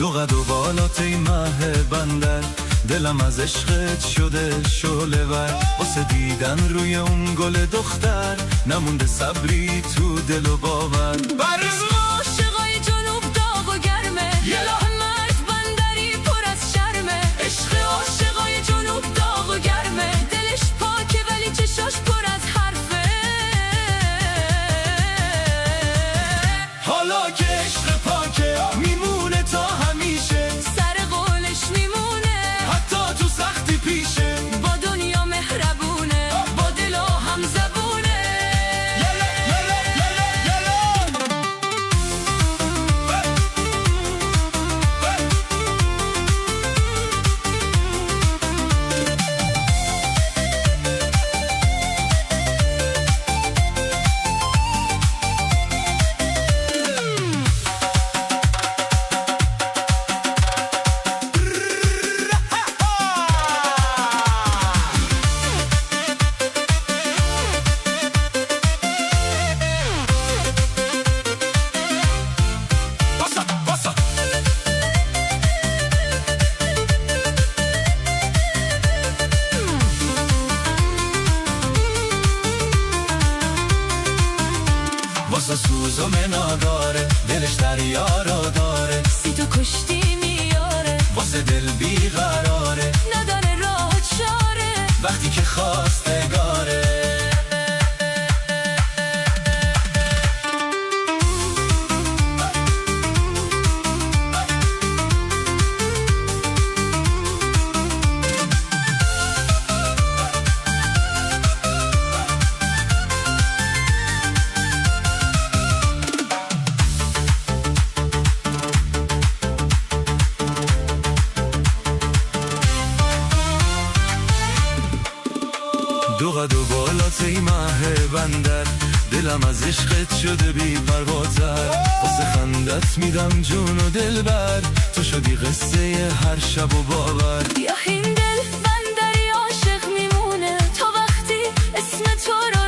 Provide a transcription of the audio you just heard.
دو قد و بالات ای مه بندر، دلم از عشقت شده شعله ور. واسه دیدن روی اون گل دختر، نمونده صبری تو دل و باور. برز عاشقای جنوب داغ و گرمه، یه لاه مرد بندری پر از شرمه. عشق عاشقای جنوب داغ و گرمه، دلش پاکه ولی چشاش پر از حرفه. حالا که عشق پاکه میمونه تا همیشه، سر قولش میمونه حتی تو سختی پیشه. با دنیا مهربونه، با دل و هم زبونه. واسه سوز و منا داره، دلش دریا رو داره. سی تو کشتی میاره، واسه دل بیقراره، نداره راه و چاره. وقتی که خواستگاره. دو قد و بالات ای مه بندر، دلم از عشقت شده بی پرواتر. واسه خندت میدم جون و دل بر، تو شدی قصه هر شب و باور. یا این دل بندری عاشق میمونه، تا وقتی اسم تو رو